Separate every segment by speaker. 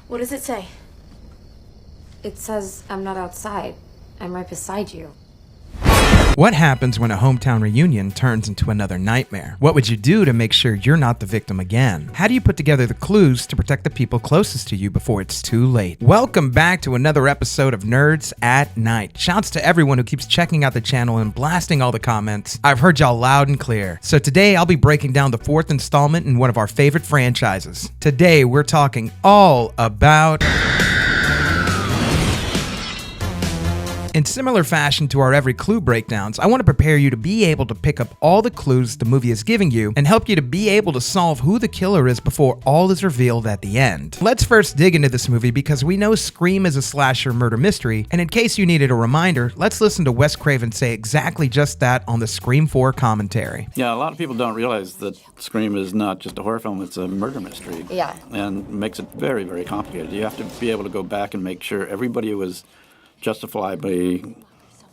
Speaker 1: What does it say?
Speaker 2: It says I'm not outside. I'm right beside you.
Speaker 3: What happens when a hometown reunion turns into another nightmare? What would you do to make sure you're not the victim again? How do you put together the clues to protect the people closest to you before it's too late? Welcome back to another episode of Nerds at Night. Shouts to everyone who keeps checking out the channel and blasting all the comments. I've heard y'all loud and clear. So today I'll be breaking down the fourth installment in one of our favorite franchises. Today we're talking all about... In similar fashion to our every clue breakdowns, I want to prepare you to be able to pick up all the clues the movie is giving you and help you to be able to solve who the killer is before all is revealed at the end. Let's first dig into this movie because we know Scream is a slasher murder mystery, and in case you needed a reminder, let's listen to Wes Craven say exactly just that on the Scream 4 commentary.
Speaker 4: Yeah, a lot of people don't realize that Scream is not just a horror film, it's a murder mystery.
Speaker 2: Yeah.
Speaker 4: And makes it very, very complicated. You have to be able to go back and make sure everybody was justifiably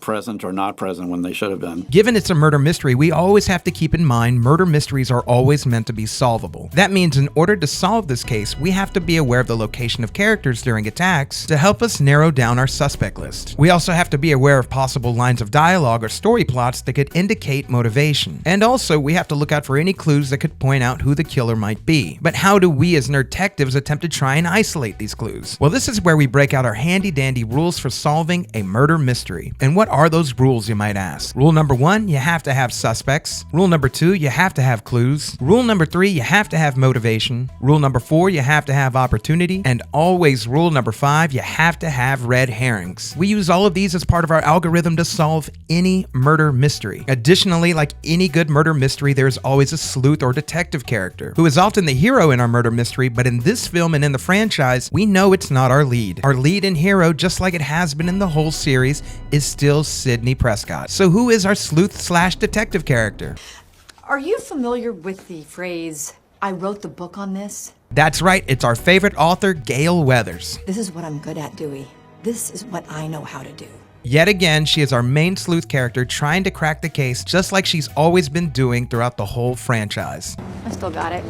Speaker 4: present or not present when they should have been.
Speaker 3: Given it's a murder mystery, we always have to keep in mind murder mysteries are always meant to be solvable. That means in order to solve this case, we have to be aware of the location of characters during attacks to help us narrow down our suspect list. We also have to be aware of possible lines of dialogue or story plots that could indicate motivation. And also, we have to look out for any clues that could point out who the killer might be. But how do we as nerd detectives attempt to try and isolate these clues? Well, this is where we break out our handy-dandy rules for solving a murder mystery. And what are those rules, you might ask? Rule number 1, you have to have suspects. Rule number 2, you have to have clues. Rule number 3, you have to have motivation. Rule number 4, you have to have opportunity. And always rule number 5, you have to have red herrings. We use all of these as part of our algorithm to solve any murder mystery. Additionally, like any good murder mystery, there's always a sleuth or detective character who is often the hero in our murder mystery, but in this film and in the franchise, we know it's not our lead. Our lead and hero, just like it has been in the whole series, is still Sidney Prescott. So who is our sleuth/detective character?
Speaker 1: Are you familiar with the phrase, I wrote the book on this?
Speaker 3: That's right, it's our favorite author, Gale Weathers.
Speaker 1: This is what I'm good at, Dewey. This is what I know how to do.
Speaker 3: Yet again, she is our main sleuth character trying to crack the case just like she's always been doing throughout the whole franchise.
Speaker 2: I still got it.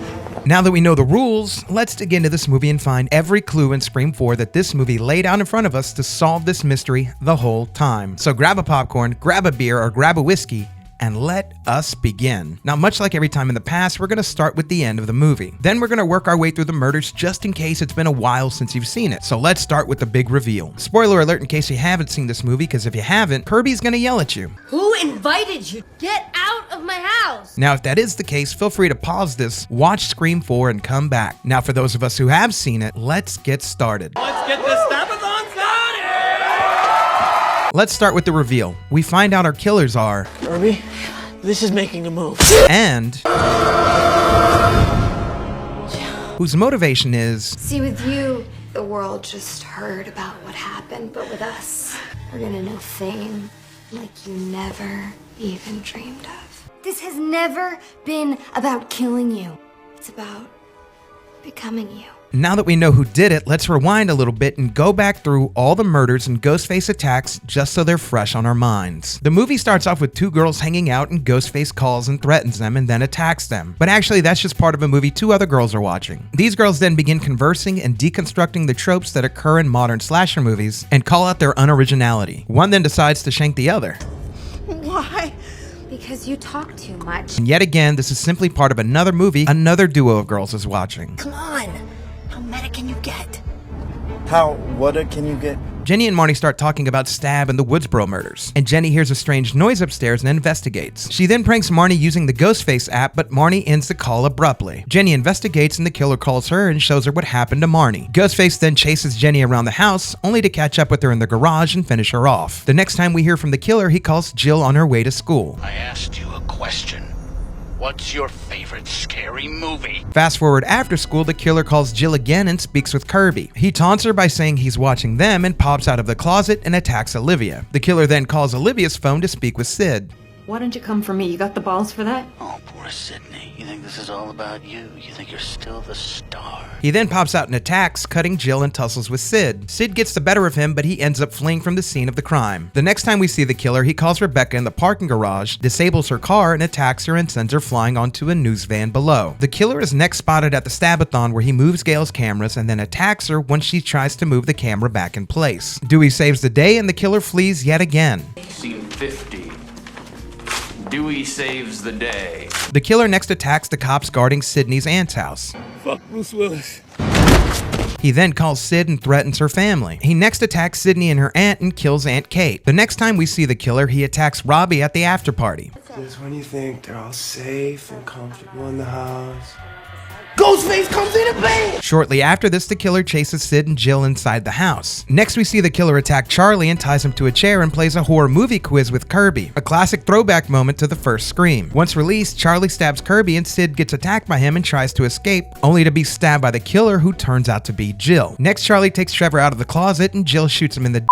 Speaker 3: Now that we know the rules, let's dig into this movie and find every clue in Scream 4 that this movie laid out in front of us to solve this mystery the whole time. So grab a popcorn, grab a beer, or grab a whiskey, and let us begin. Now, much like every time in the past, we're going to start with the end of the movie. Then we're going to work our way through the murders just in case it's been a while since you've seen it. So let's start with the big reveal. Spoiler alert in case you haven't seen this movie, because if you haven't, Kirby's going to yell at you.
Speaker 5: Who invited you? Get out of my house!
Speaker 3: Now, if that is the case, feel free to pause this, watch Scream 4, and come back. Now, for those of us who have seen it, let's get started.
Speaker 6: Let's get this Snapathon started!
Speaker 3: Let's start with the reveal. We find out our killers are...
Speaker 6: Kirby, this is making a move.
Speaker 3: And... whose motivation is...
Speaker 2: See, with you, the world just heard about what happened, but with us, we're gonna know fame like you never even dreamed of. This has never been about killing you. It's about becoming you.
Speaker 3: Now that we know who did it, let's rewind a little bit and go back through all the murders and Ghostface attacks just so they're fresh on our minds. The movie starts off with two girls hanging out and Ghostface calls and threatens them and then attacks them. But actually, that's just part of a movie two other girls are watching. These girls then begin conversing and deconstructing the tropes that occur in modern slasher movies and call out their unoriginality. One then decides to shank the other.
Speaker 6: Why?
Speaker 2: Because you talk too much.
Speaker 3: And yet again, this is simply part of another movie another duo of girls is watching.
Speaker 5: Come on! How meta can you get?
Speaker 7: What can you get?
Speaker 3: Jenny and Marnie start talking about Stab and the Woodsboro murders, and Jenny hears a strange noise upstairs and investigates. She then pranks Marnie using the Ghostface app, but Marnie ends the call abruptly. Jenny investigates and the killer calls her and shows her what happened to Marnie. Ghostface then chases Jenny around the house, only to catch up with her in the garage and finish her off. The next time we hear from the killer, he calls Jill on her way to school.
Speaker 8: I asked you a question. What's your favorite scary movie?
Speaker 3: Fast forward after school, the killer calls Jill again and speaks with Kirby. He taunts her by saying he's watching them and pops out of the closet and attacks Olivia. The killer then calls Olivia's phone to speak with Sid.
Speaker 1: Why don't you come for me? You got the balls for that?
Speaker 8: Oh, poor Sydney. You think this is all about you? You think you're still the star?
Speaker 3: He then pops out and attacks, cutting Jill and tussles with Sid. Sid gets the better of him, but he ends up fleeing from the scene of the crime. The next time we see the killer, he calls Rebecca in the parking garage, disables her car, and attacks her and sends her flying onto a news van below. The killer is next spotted at the Stabathon, where he moves Gail's cameras and then attacks her once she tries to move the camera back in place. Dewey saves the day and the killer flees yet again.
Speaker 9: Scene 50. Dewey saves the day.
Speaker 3: The killer next attacks the cops guarding Sydney's aunt's house.
Speaker 6: Fuck Bruce Willis.
Speaker 3: He then calls Sid and threatens her family. He next attacks Sydney and her aunt and kills Aunt Kate. The next time we see the killer, he attacks Robbie at the after party.
Speaker 7: Just when you think they're all safe and comfortable in the house, Ghostface comes in and bang!
Speaker 3: Shortly after this, the killer chases Sid and Jill inside the house. Next, we see the killer attack Charlie and ties him to a chair and plays a horror movie quiz with Kirby, a classic throwback moment to the first Scream. Once released, Charlie stabs Kirby and Sid gets attacked by him and tries to escape, only to be stabbed by the killer, who turns out to be Jill. Next, Charlie takes Trevor out of the closet and Jill shoots him in the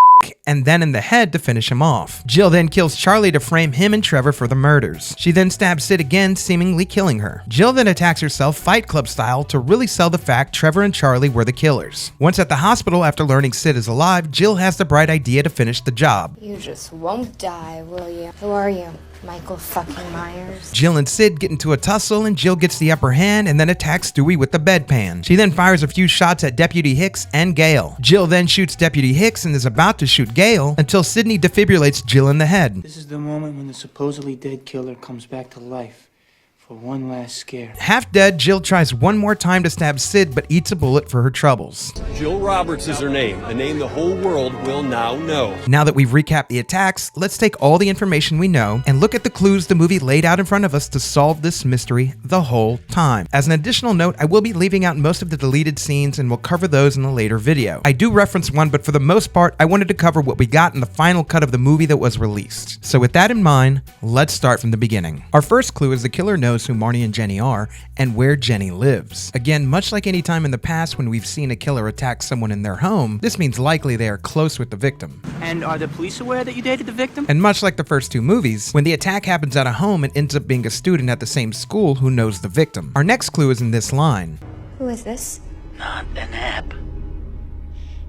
Speaker 3: and then in the head to finish him off. Jill then kills Charlie to frame him and Trevor for the murders. She then stabs Sid again, seemingly killing her. Jill then attacks herself Fight Club style to really sell the fact Trevor and Charlie were the killers. Once at the hospital after learning Sid is alive, Jill has the bright idea to finish the job.
Speaker 2: You just won't die, will you? Who are you? Michael fucking Myers?
Speaker 3: Jill and Sid get into a tussle and Jill gets the upper hand and then attacks Dewey with the bedpan. She then fires a few shots at Deputy Hicks and Gale. Jill then shoots Deputy Hicks and is about to shoot Gale until Sydney defibrillates Jill in the head.
Speaker 6: This is the moment when the supposedly dead killer comes back to life for one last scare.
Speaker 3: Half dead, Jill tries one more time to stab Sid but eats a bullet for her troubles.
Speaker 10: Jill Roberts is her name, a name the whole world will now know.
Speaker 3: Now that we've recapped the attacks, let's take all the information we know and look at the clues the movie laid out in front of us to solve this mystery the whole time. As an additional note, I will be leaving out most of the deleted scenes and we'll cover those in a later video. I do reference one, but for the most part, I wanted to cover what we got in the final cut of the movie that was released. So with that in mind, let's start from the beginning. Our first clue is the killer knows who Marnie and Jenny are and where Jenny lives. Again, much like any time in the past when we've seen a killer attack someone in their home, this means likely they are close with the victim.
Speaker 6: And are the police aware that you dated the victim?
Speaker 3: And much like the first two movies, when the attack happens at a home, it ends up being a student at the same school who knows the victim. Our next clue is in this line.
Speaker 2: Who is this?
Speaker 8: Not an app.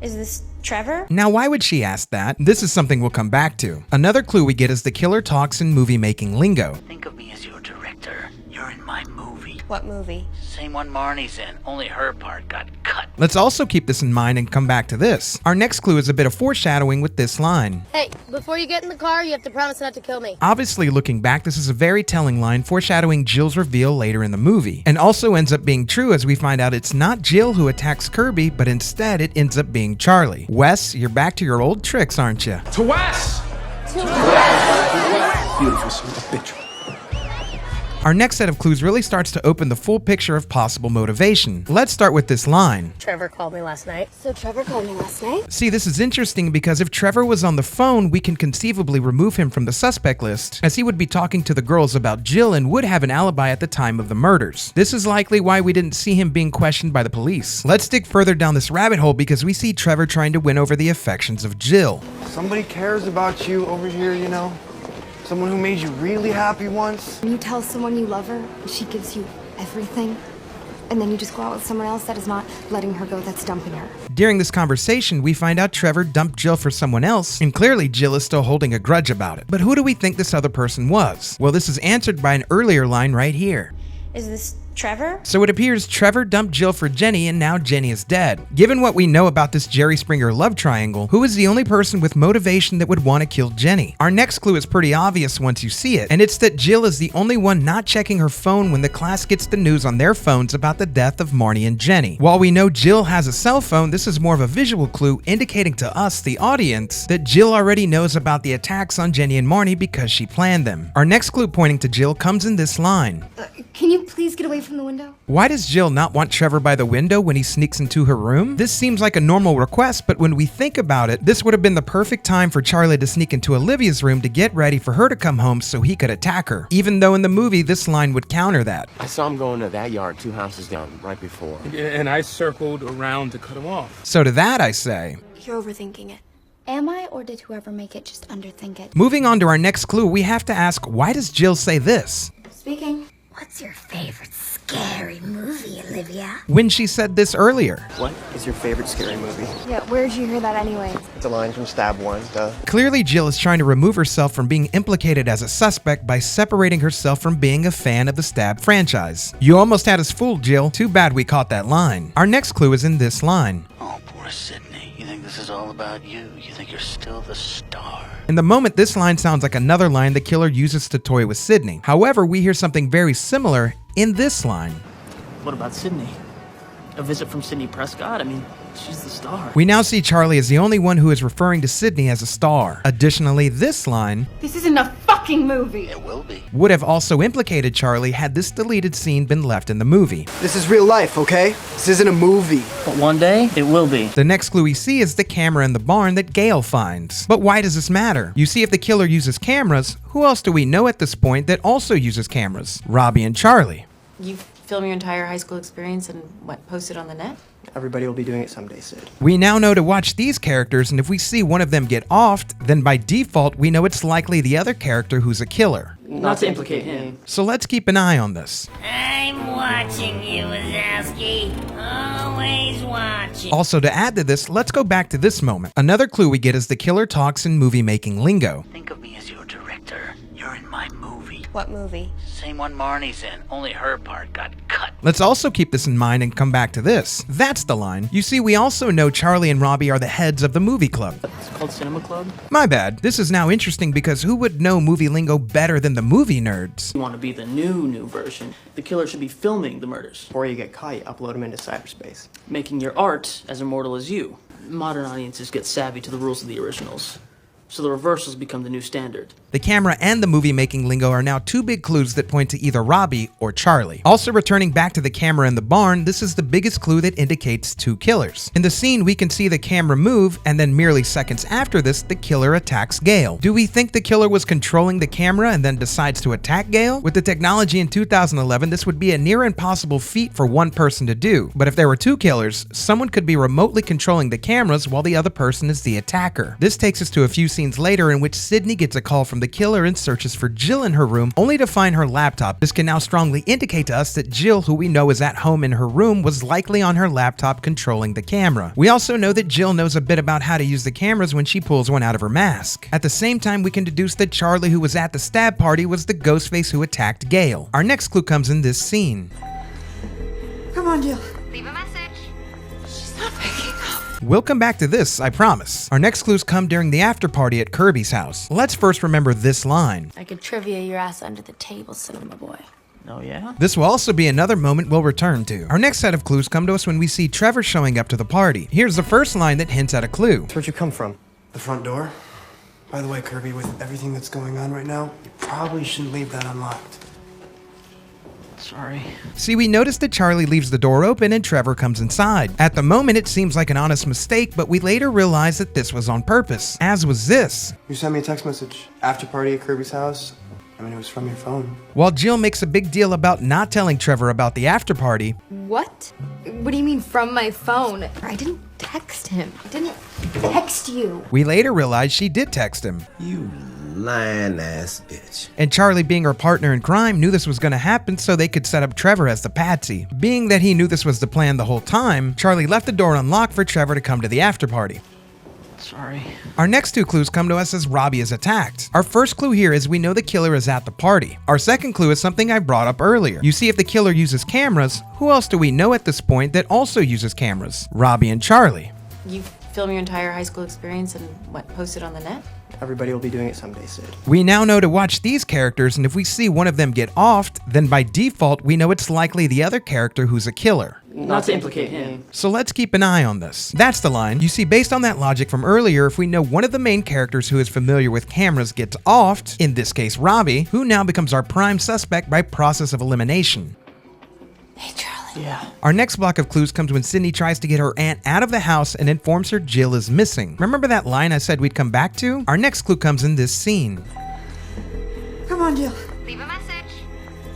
Speaker 2: Is this Trevor?
Speaker 3: Now, why would she ask that? This is something we'll come back to. Another clue we get is the killer talks in movie-making lingo.
Speaker 8: Think of me as your director. You're in my movie.
Speaker 2: What movie?
Speaker 8: Same one Marnie's in, only her part got cut.
Speaker 3: Let's also keep this in mind and come back to this. Our next clue is a bit of foreshadowing with this line.
Speaker 5: Hey, before you get in the car, you have to promise not to kill me.
Speaker 3: Obviously, looking back, this is a very telling line foreshadowing Jill's reveal later in the movie, and also ends up being true as we find out it's not Jill who attacks Kirby, but instead it ends up being Charlie. Wes, you're back to your old tricks, aren't you?
Speaker 9: To Wes!
Speaker 7: beautiful son of a bitch.
Speaker 3: Our next set of clues really starts to open the full picture of possible motivation. Let's start with this line.
Speaker 5: Trevor called me last night.
Speaker 2: So Trevor called me last night?
Speaker 3: See, this is interesting because if Trevor was on the phone, we can conceivably remove him from the suspect list, as he would be talking to the girls about Jill and would have an alibi at the time of the murders. This is likely why we didn't see him being questioned by the police. Let's dig further down this rabbit hole because we see Trevor trying to win over the affections of Jill.
Speaker 7: Somebody cares about you over here, you know? Someone who made you really happy once.
Speaker 2: When you tell someone you love her, and she gives you everything, and then you just go out with someone else that is not letting her go, that's dumping her.
Speaker 3: During this conversation, we find out Trevor dumped Jill for someone else, and clearly Jill is still holding a grudge about it. But who do we think this other person was? Well, this is answered by an earlier line right here.
Speaker 2: Is this Trevor?
Speaker 3: So it appears Trevor dumped Jill for Jenny and now Jenny is dead. Given what we know about this Jerry Springer love triangle, who is the only person with motivation that would want to kill Jenny? Our next clue is pretty obvious once you see it, and it's that Jill is the only one not checking her phone when the class gets the news on their phones about the death of Marnie and Jenny. While we know Jill has a cell phone, this is more of a visual clue indicating to us, the audience, that Jill already knows about the attacks on Jenny and Marnie because she planned them. Our next clue pointing to Jill comes in this line.
Speaker 2: Can you please get away from the window?
Speaker 3: Why does Jill not want Trevor by the window when he sneaks into her room? This seems like a normal request, but when we think about it, this would have been the perfect time for Charlie to sneak into Olivia's room to get ready for her to come home so he could attack her, even though in the movie this line would counter that.
Speaker 11: I saw him go into that yard 2 houses down right before.
Speaker 12: And I circled around to cut him off.
Speaker 3: So to that I say,
Speaker 2: You're overthinking it. Am I, or did whoever make it just underthink it?
Speaker 3: Moving on to our next clue, we have to ask, why does Jill say this?
Speaker 2: Speaking. What's your favorite scary movie, Olivia?
Speaker 3: When she said this earlier.
Speaker 11: What is your favorite scary movie?
Speaker 2: Yeah, where'd you hear that anyway?
Speaker 11: It's a line from Stab 1, duh.
Speaker 3: Clearly, Jill is trying to remove herself from being implicated as a suspect by separating herself from being a fan of the Stab franchise. You almost had us fooled, Jill. Too bad we caught that line. Our next clue is in this line.
Speaker 8: Oh, poor Sydney. You think this is all about you? You think you're still the star?
Speaker 3: In the moment, this line sounds like another line the killer uses to toy with Sydney. However, we hear something very similar in this line.
Speaker 6: What about Sydney? A visit from Sydney Prescott? I mean, she's the star.
Speaker 3: We now see Charlie as the only one who is referring to Sydney as a star. Additionally, this line
Speaker 5: This isn't a fucking movie.
Speaker 8: It will be.
Speaker 3: would have also implicated Charlie had this deleted scene been left in the movie.
Speaker 7: This is real life, okay? This isn't a movie.
Speaker 6: But one day, it will be.
Speaker 3: The next clue we see is the camera in the barn that Gail finds. But why does this matter? You see, if the killer uses cameras, who else do we know at this point that also uses cameras? Robbie and Charlie.
Speaker 1: You film your entire high school experience and what, post it on the net?
Speaker 11: Everybody will be doing it someday, Sid.
Speaker 3: We now know to watch these characters, and if we see one of them get offed, then by default we know it's likely the other character who's a killer.
Speaker 6: Not to implicate him.
Speaker 3: So let's keep an eye on this.
Speaker 5: I'm watching you, Wazowski. Always watching.
Speaker 3: Also, to add to this, let's go back to this moment. Another clue we get is the killer talks in movie-making lingo.
Speaker 8: Think of me as your director. You're in my movie.
Speaker 2: What movie?
Speaker 8: Same one Marnie's in, only her part got cut.
Speaker 3: Let's also keep this in mind and come back to this. That's the line. You see, we also know Charlie and Robbie are the heads of the movie club.
Speaker 6: It's called Cinema Club.
Speaker 3: My bad. This is now interesting because who would know movie lingo better than the movie nerds?
Speaker 6: You want to be the new version. The killer should be filming the murders,
Speaker 11: Before you get caught, you upload them into cyberspace.
Speaker 6: making your art as immortal as you. Modern audiences get savvy to the rules of the originals, so the reversals become the new standard.
Speaker 3: The camera and the movie-making lingo are now two big clues that point to either Robbie or Charlie. Also returning back to the camera in the barn, this is the biggest clue that indicates two killers. In the scene, we can see the camera move, and then merely seconds after this, the killer attacks Gail. Do we think the killer was controlling the camera and then decides to attack Gail? With the technology in 2011, this would be a near impossible feat for one person to do. But if there were two killers, someone could be remotely controlling the cameras while the other person is the attacker. This takes us to a few scenes later in which Sydney gets a call from the killer and searches for Jill in her room, only to find her laptop. This can now strongly indicate to us that Jill, who we know is at home in her room, was likely on her laptop controlling the camera. We also know that Jill knows a bit about how to use the cameras when she pulls one out of her mask. At the same time, we can deduce that Charlie, who was at the stab party, was the Ghostface who attacked Gail. Our next clue comes in this scene.
Speaker 1: Come on, Jill.
Speaker 2: Leave a message.
Speaker 1: She's not picking up.
Speaker 3: We'll come back to this, I promise. Our next clues come during the after party at Kirby's house. Let's first remember this line.
Speaker 5: I could trivia your ass under the table, cinema boy.
Speaker 6: Oh yeah?
Speaker 3: This will also be another moment we'll return to. Our next set of clues come to us when we see Trevor showing up to the party. Here's the first line that hints at a clue.
Speaker 11: Where'd you come from?
Speaker 7: The front door? By the way, Kirby, with everything that's going on right now, you probably shouldn't leave that unlocked.
Speaker 6: Sorry.
Speaker 3: See, we notice that Charlie leaves the door open and Trevor comes inside. At the moment, it seems like an honest mistake, but we later realize that this was on purpose, as was this.
Speaker 7: You sent me a text message. After party at Kirby's house. I mean, it was from your phone.
Speaker 3: While Jill makes a big deal about not telling Trevor about the after party,
Speaker 2: What? What do you mean from my phone? I didn't text him. I didn't text you.
Speaker 3: we later realize she did text him.
Speaker 7: You lying ass bitch.
Speaker 3: And Charlie, being her partner in crime, knew this was going to happen so they could set up Trevor as the patsy. Being that he knew this was the plan the whole time, Charlie left the door unlocked for Trevor to come to the after party.
Speaker 6: Sorry.
Speaker 3: Our next two clues come to us as Robbie is attacked. Our first clue here is we know the killer is at the party. Our second clue is something I brought up earlier. You see, if the killer uses cameras, who else do we know at this point that also uses cameras? Robbie and Charlie.
Speaker 1: You film your entire high school experience and what, post it on the net?
Speaker 11: Everybody will be doing it someday, Sid.
Speaker 3: We now know to watch these characters, and if we see one of them get offed, then by default we know it's likely the other character who's a killer.
Speaker 6: Not to implicate him.
Speaker 3: So let's keep an eye on this. That's the line. You see, based on that logic from earlier, if we know one of the main characters who is familiar with cameras gets offed, in this case Robbie, who now becomes our prime suspect by process of elimination.
Speaker 1: Hey, Charlie.
Speaker 6: Yeah.
Speaker 3: Our next block of clues comes when Sydney tries to get her aunt out of the house and informs her Jill is missing. Remember that line I said we'd come back to? Our next clue comes in this scene.
Speaker 1: Come on, Jill.
Speaker 2: Leave a message.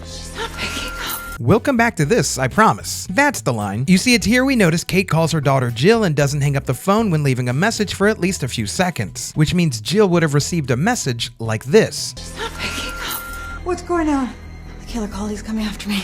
Speaker 1: She's not picking up.
Speaker 3: We'll come back to this, I promise. That's the line. You see, it's here we notice Kate calls her daughter Jill and doesn't hang up the phone when leaving a message for at least a few seconds, which means Jill would have received a message like this.
Speaker 1: Stop picking up. What's going on? The killer called. He's coming after me.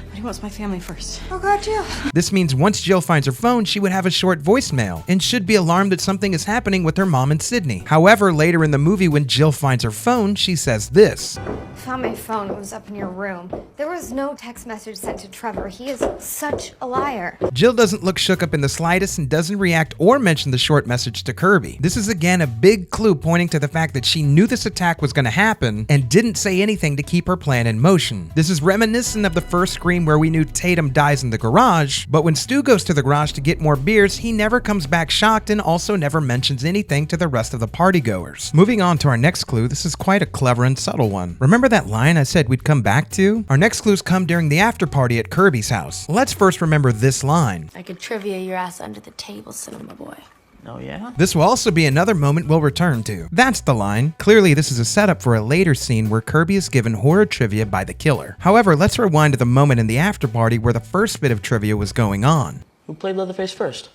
Speaker 1: But he wants my family first. Oh, God, Jill.
Speaker 3: This means once Jill finds her phone, she would have a short voicemail and should be alarmed that something is happening with her mom and Sydney. However, later in the movie when Jill finds her phone, she says this.
Speaker 2: I found my phone. It was up in your room. There was no text message sent to Trevor. He is such a liar.
Speaker 3: Jill doesn't look shook up in the slightest and doesn't react or mention the short message to Kirby. This is again a big clue pointing to the fact that she knew this attack was going to happen and didn't say anything to keep her plan in motion. This is reminiscent of the first Scream where we knew Tatum dies in the garage, but when Stu goes to the garage to get more beers, he never comes back shocked and also never mentions anything to the rest of the partygoers. Moving on to our next clue, this is quite a clever and subtle one. Remember that line I said we'd come back to? Our next clues come during the after party at Kirby's house. Let's first remember this line.
Speaker 5: I could trivia your ass under the table, cinema boy.
Speaker 6: Oh, yeah?
Speaker 3: This will also be another moment we'll return to. That's the line. Clearly, this is a setup for a later scene where Kirby is given horror trivia by the killer. However, let's rewind to the moment in the after party where the first bit of trivia was going on.
Speaker 6: Who played Leatherface first?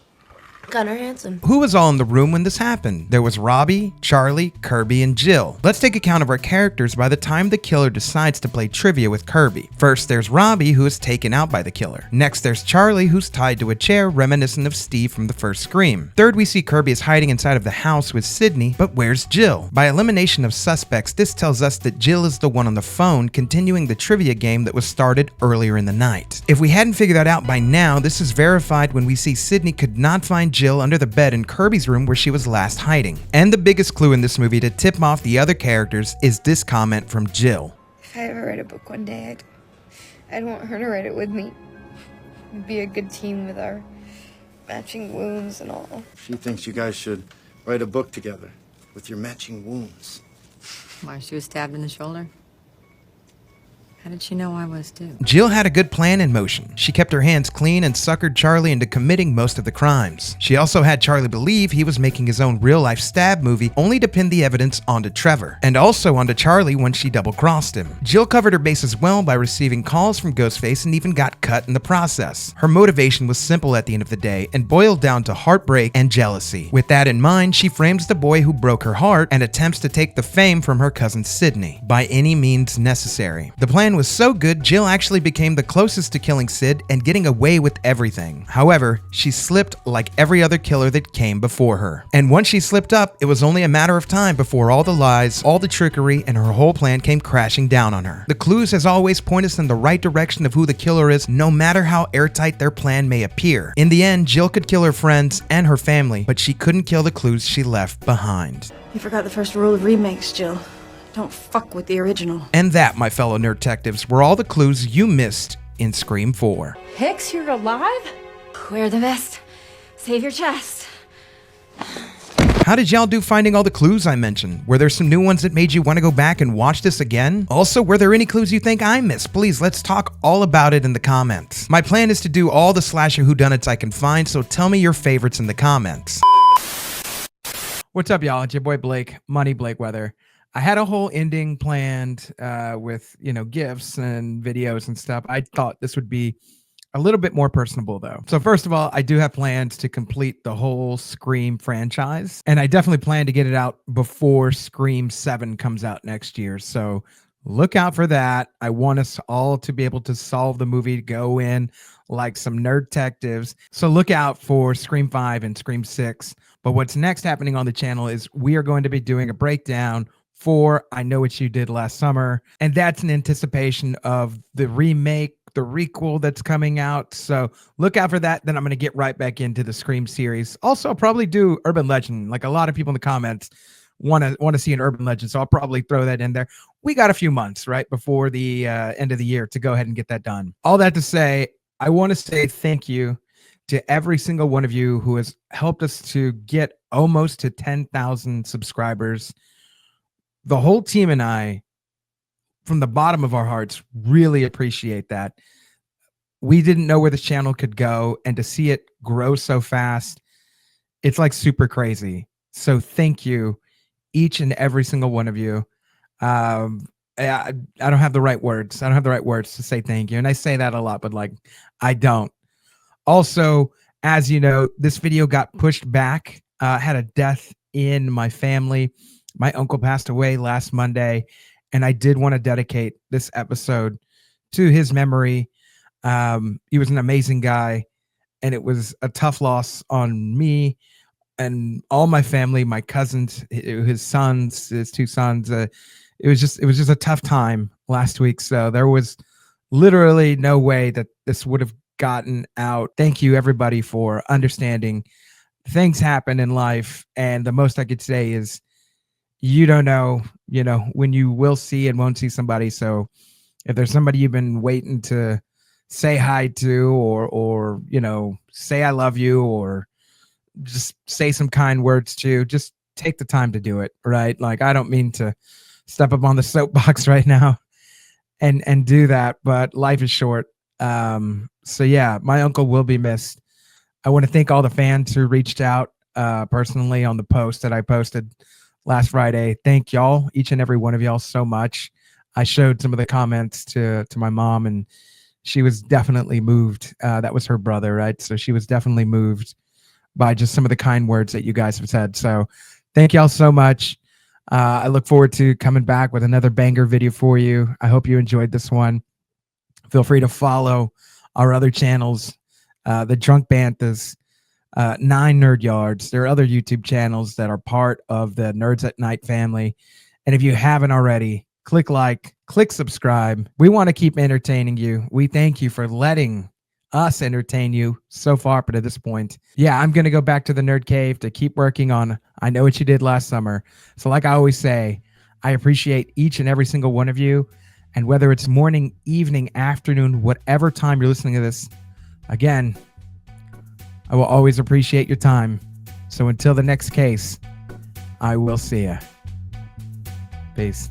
Speaker 5: Gunnar Hansen.
Speaker 3: Who was all in the room when this happened? There was Robbie, Charlie, Kirby, and Jill. Let's take account of our characters by the time the killer decides to play trivia with Kirby. First, there's Robbie, who is taken out by the killer. Next, there's Charlie, who's tied to a chair, reminiscent of Steve from the first Scream. Third, we see Kirby is hiding inside of the house with Sydney, but where's Jill? By elimination of suspects, this tells us that Jill is the one on the phone, continuing the trivia game that was started earlier in the night. If we hadn't figured that out by now, this is verified when we see Sydney could not find Jill under the bed in Kirby's room where she was last hiding. And the biggest clue in this movie to tip off the other characters is this comment from Jill.
Speaker 2: If I ever write a book one day, I'd want her to write it with me. We'd be a good team with our matching wounds and all.
Speaker 7: She thinks you guys should write a book together with your matching wounds.
Speaker 1: Why, she was stabbed in the shoulder? How did she know I was too?
Speaker 3: Jill had a good plan in motion. She kept her hands clean and suckered Charlie into committing most of the crimes. She also had Charlie believe he was making his own real-life stab movie only to pin the evidence onto Trevor, and also onto Charlie when she double-crossed him. Jill covered her bases well by receiving calls from Ghostface and even got cut in the process. Her motivation was simple at the end of the day and boiled down to heartbreak and jealousy. With that in mind, she frames the boy who broke her heart and attempts to take the fame from her cousin Sydney by any means necessary. The plan was so good, Jill actually became the closest to killing Sid and getting away with everything. However, she slipped like every other killer that came before her. And once she slipped up, it was only a matter of time before all the lies, all the trickery, and her whole plan came crashing down on her. The clues as always point us in the right direction of who the killer is, no matter how airtight their plan may appear. In the end, Jill could kill her friends and her family, but she couldn't kill the clues she left behind.
Speaker 1: You forgot the first rule of remakes, Jill. Don't fuck with the original.
Speaker 3: And that, my fellow nerd detectives, were all the clues you missed in Scream 4.
Speaker 1: Hicks, you're alive?
Speaker 2: We're the best. Save your chest.
Speaker 3: How did y'all do finding all the clues I mentioned? Were there some new ones that made you want to go back and watch this again? Also, were there any clues you think I missed? Please, let's talk all about it in the comments. My plan is to do all the slasher whodunits I can find, so tell me your favorites in the comments. What's up, y'all? It's your boy Blake, Money Blake Weather. I had a whole ending planned with, GIFs and videos and stuff. I thought this would be a little bit more personable, though. So first of all, I do have plans to complete the whole Scream franchise, and I definitely plan to get it out before Scream 7 comes out next year. So look out for that. I want us all to be able to solve the movie, go in like some nerd detectives. So look out for Scream 5 and Scream 6. But what's next happening on the channel is we are going to be doing a breakdown for I Know What You Did Last Summer, and that's in anticipation of the remake, the requel that's coming out. So look out for that. Then I'm going to get right back into the Scream series. Also, I'll probably do Urban Legend. Like a lot of people in the comments want to see an Urban Legend, so I'll probably throw that in there. We got a few months right before the end of the year to go ahead and get that done. All that to say, I want to say thank you to every single one of you who has helped us to get almost to 10,000 subscribers. The whole team and I, from the bottom of our hearts, really appreciate that. We didn't know where this channel could go, and to see it grow so fast, it's like super crazy. So thank you, each and every single one of you. I don't have the right words. I don't have the right words to say thank you. And I say that a lot, but like, I don't. Also, as you know, this video got pushed back. Had a death in my family. My uncle passed away last Monday, and I did want to dedicate this episode to his memory. He was an amazing guy, and it was a tough loss on me and all my family, my cousins, his sons, his two sons. It was just a tough time last week. So there was literally no way that this would have gotten out. Thank you everybody for understanding. Things happen in life, and the most I could say is you don't know, when you will see and won't see somebody. So if there's somebody you've been waiting to say hi to, or say I love you, or just say some kind words to, just take the time to do it, right? Like, I don't mean to step up on the soapbox right now and do that, but life is short. So yeah, my uncle will be missed. I want to thank all the fans who reached out personally on the post that I posted last Friday. Thank y'all, each and every one of y'all, so much. I showed some of the comments to my mom, and she was definitely moved. That was her brother, right? So she was definitely moved by just some of the kind words that you guys have said. So thank y'all so much. I look forward to coming back with another banger video for you. I hope you enjoyed this one. Feel free to follow our other channels, the Drunk Banthas, 9 Nerd Yards. There are other YouTube channels that are part of the Nerds at Night family. And if you haven't already, click like, click subscribe. We want to keep entertaining you. We thank you for letting us entertain you so far up to this point. Yeah, I'm going to go back to the Nerd Cave to keep working on I Know What You Did Last Summer. So like I always say, I appreciate each and every single one of you. And whether it's morning, evening, afternoon, whatever time you're listening to this, again, I will always appreciate your time. So until the next case, I will see ya. Peace.